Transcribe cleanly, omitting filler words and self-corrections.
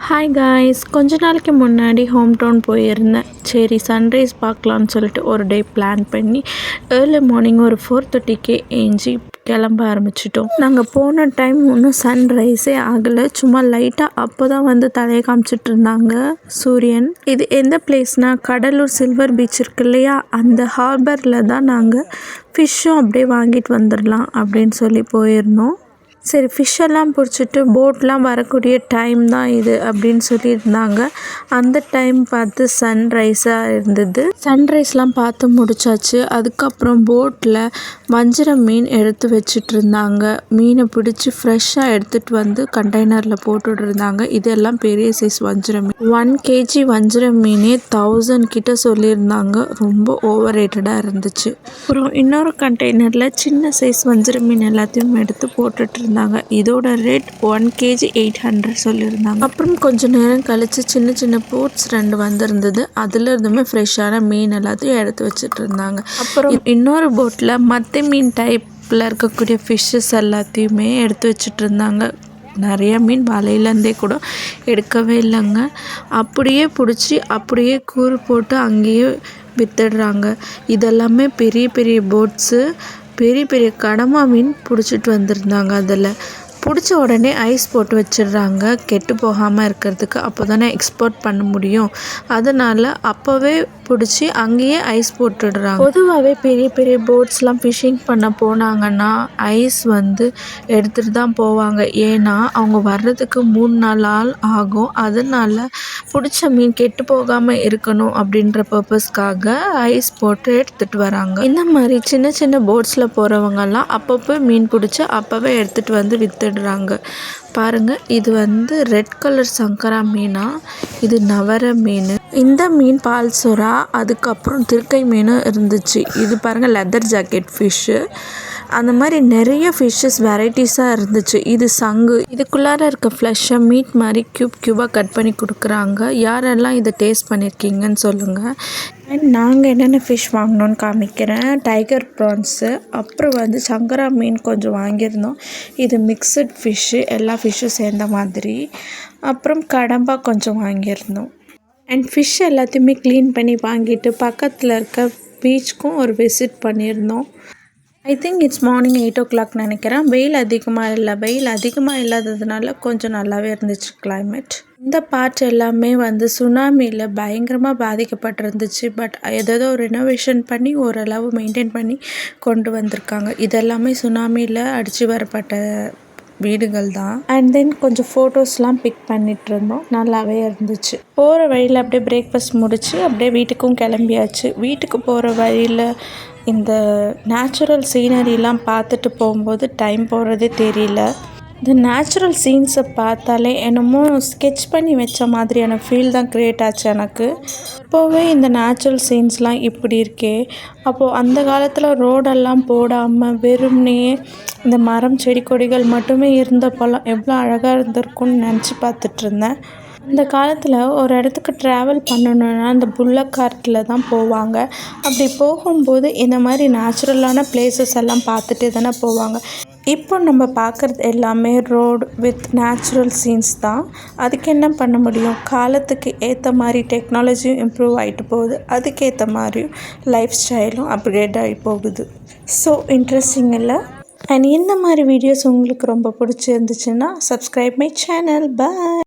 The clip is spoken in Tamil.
ஹாய் காய்ஸ், கொஞ்ச நாளைக்கு முன்னாடி ஹோம் டவுன் போயிருந்தேன். சரி சன்ரைஸ் பார்க்கலான்னு சொல்லிட்டு ஒரு டே பிளான் பண்ணி ஏர்லி மார்னிங் ஒரு 4:30க்கே ஏஞ்சி கிளம்ப ஆரம்பிச்சிட்டோம். நாங்கள் போன டைம் இன்னும் சன்ரைஸே ஆகலை, சும்மா லைட்டாக அப்போ தான் வந்து தலையை காமிச்சிட்டு இருந்தாங்க சூரியன். இது எந்த பிளேஸ்னால் கடலூர் சில்வர் பீச் இருக்கு இல்லையா, அந்த ஹார்பரில் தான் நாங்கள் ஃபிஷ்ஷும் அப்படியே வாங்கிட்டு வந்துடலாம் அப்படின்னு சொல்லி போயிருந்தோம். சரி ஃபிஷ்ஷெல்லாம் பிடிச்சிட்டு போட்லாம் வரக்கூடிய டைம் தான் இது அப்படின்னு சொல்லியிருந்தாங்க. அந்த டைம் பார்த்து சன்ரைஸாக இருந்தது. சன்ரைஸ்லாம் பார்த்து முடிச்சாச்சு. அதுக்கப்புறம் போட்டில் வஞ்சிரம் மீன் எடுத்து வச்சுட்டு இருந்தாங்க. மீனை பிடிச்சி ஃப்ரெஷ்ஷாக எடுத்துகிட்டு வந்து கண்டெய்னரில் போட்டுட்ருந்தாங்க. இதெல்லாம் பெரிய சைஸ் வஞ்சிரம் மீன். 1 kg வஞ்சிரம் மீனே 1000 கிட்ட சொல்லியிருந்தாங்க. ரொம்ப ஓவர் ரேட்டடாக இருந்துச்சு. அப்புறம் இன்னொரு கண்டெய்னரில் சின்ன சைஸ் வஞ்சிரம் மீன் எல்லாத்தையும் எடுத்து போட்டுட்டு இதோட ரேட் 1 kg 800 சொல்லியிருந்தாங்க. அப்புறம் கொஞ்ச நேரம் கழிச்சு சின்ன சின்ன போட்ஸ் 2 வந்திருந்தது. அதுல இருந்துமே ஃப்ரெஷ்ஷான மீன் எல்லாத்தையும் எடுத்து வச்சுட்டு இருந்தாங்க. அப்புறம் இன்னொரு போட்டில் மத்தி மீன் டைப்பில் இருக்கக்கூடிய ஃபிஷ்ஷஸ் எல்லாத்தையுமே எடுத்து வச்சுட்டு இருந்தாங்க. நிறைய மீன் வலையிலேருந்தே கூட எடுக்கவே இல்லைங்க. அப்படியே பிடிச்சி அப்படியே கூறு போட்டு அங்கேயே வித்துடுறாங்க. இதெல்லாமே பெரிய பெரிய போட்ஸு, பெரிய பெரிய கடமா மீன் பிடிச்சிட்டு வந்திருந்தாங்க. அதில் பிடிச்ச உடனே ஐஸ் போட்டு வச்சிடுறாங்க, கெட்டு போகாமல் இருக்கிறதுக்கு. அப்போ தானே எக்ஸ்போர்ட் பண்ண முடியும். அதனால் அப்போவே பிடிச்சி அங்கேயே ஐஸ் போட்டுடுறாங்க. பொதுவாகவே பெரிய பெரிய போட்ஸ்லாம் ஃபிஷ்ஷிங் பண்ண போனாங்கன்னா ஐஸ் வந்து எடுத்துகிட்டு தான் போவாங்க. ஏன்னா அவங்க வர்றதுக்கு 3-4 நாள் ஆகும். அதனால் பிடிச்ச மீன் கெட்டு போகாமல் இருக்கணும் அப்படின்ற பர்பஸ்க்காக ஐஸ் போட்டு எடுத்துகிட்டு வராங்க. இந்த மாதிரி சின்ன சின்ன போட்ஸில் போகிறவங்கெல்லாம் அப்பப்போ மீன் பிடிச்சி அப்போவே எடுத்துகிட்டு வந்து வித்துடுறாங்க. பாருங்கள், இது வந்து ரெட் கலர் சங்கரா மீனா, இது நவர மீன். இந்த மீன் பால் சுறா, அதுக்கப்புறம் திருக்கை மீனும் இருந்துச்சு. இது பாருங்கள் லெதர் ஜாக்கெட் ஃபிஷ்ஷு. அந்த மாதிரி நிறைய ஃபிஷ்ஷஸ் வெரைட்டிஸாக இருந்துச்சு. இது சங்கு. இதுக்குள்ளார இருக்க ஃப்ளஷை மீட் மாதிரி க்யூபாக கட் பண்ணி கொடுக்குறாங்க. யாரெல்லாம் இதை டேஸ்ட் பண்ணியிருக்கீங்கன்னு சொல்லுங்கள். அண்ட் நாங்கள் என்னென்ன ஃபிஷ் வாங்கினோன்னு காமிக்கிறேன். டைகர் ப்ரான்ஸு, அப்புறம் வந்து சங்கரா மீன் கொஞ்சம் வாங்கியிருந்தோம். இது மிக்சட் ஃபிஷ்ஷு, எல்லா ஃபிஷ்ஷும் சேர்ந்த மாதிரி. அப்புறம் கடம்பா கொஞ்சம் வாங்கியிருந்தோம். அண்ட் ஃபிஷ் எல்லாத்தையுமே க்ளீன் பண்ணி வாங்கிட்டு பக்கத்தில் இருக்க பீச்சுக்கும் ஒரு விசிட் பண்ணியிருந்தோம். I think it's morning 8 o'clock நினைக்கிறேன். வெயில் அதிகமாக இல்லாததுனால கொஞ்சம் நல்லாவே இருந்துச்சு கிளைமேட். இந்த பார்ட் எல்லாமே வந்து சுனாமியில் பயங்கரமாக பாதிக்கப்பட்டிருந்துச்சு. பட் ஏதோ ரெனோவேஷன் பண்ணி ஓரளவு மெயின்டைன் பண்ணி கொண்டு வந்திருக்காங்க. இதெல்லாமே சுனாமியில் அடித்து வரப்பட்ட வீடுகள் தான். அண்ட் தென் கொஞ்சம் ஃபோட்டோஸ்லாம் பிக் பண்ணிகிட்டு இருந்தோம். நல்லாவே இருந்துச்சு. போகிற வழியில் அப்படியே பிரேக்ஃபாஸ்ட் முடிச்சு அப்படியே வீட்டுக்கும் கிளம்பியாச்சு. வீட்டுக்கு போகிற வழியில் இந்த நேச்சுரல் சீனரிலாம் பார்த்துட்டு போகும்போது டைம் போகிறதே தெரியல. இந்த நேச்சுரல் சீன்ஸை பார்த்தாலே என்னமோ ஸ்கெட்ச் பண்ணி வச்ச மாதிரியான ஃபீல் தான் க்ரியேட் ஆச்சு எனக்கு. இப்போவே இந்த நேச்சுரல் சீன்ஸ்லாம் இப்படி இருக்கே, அப்போது அந்த காலத்தில் ரோடெல்லாம் போடாமல் வெறும்னே இந்த மரம் செடி கொடிகள் மட்டுமே இருந்தப்போலாம் எவ்வளோ அழகாக இருந்திருக்கும்னு நினச்சி பார்த்துட்ருந்தேன். அந்த காலத்தில் ஒரு இடத்துக்கு ட்ராவல் பண்ணணுன்னா அந்த புல்லக் கார்ட்டில் தான் போவாங்க. அப்படி போகும்போது இந்த மாதிரி நேச்சுரலான பிளேசஸ் எல்லாம் பார்த்துட்டே தானே போவாங்க. இப்போ நம்ம பார்க்குறது எல்லாமே ரோடு வித் நேச்சுரல் சீன்ஸ் தான். அதுக்கு என்ன பண்ண முடியும், காலத்துக்கு ஏற்ற மாதிரி டெக்னாலஜியும் இம்ப்ரூவ் ஆகிட்டு போகுது, அதுக்கேற்ற மாதிரியும் லைஃப் ஸ்டைலும் அப்கிரேட் ஆகி போகுது. ஸோ இன்ட்ரெஸ்டிங் இல்லை. அண்ட் இந்த மாதிரி வீடியோஸ் உங்களுக்கு ரொம்ப பிடிச்சிருந்துச்சுன்னா சப்ஸ்கிரைப் மை சேனல். பாய்.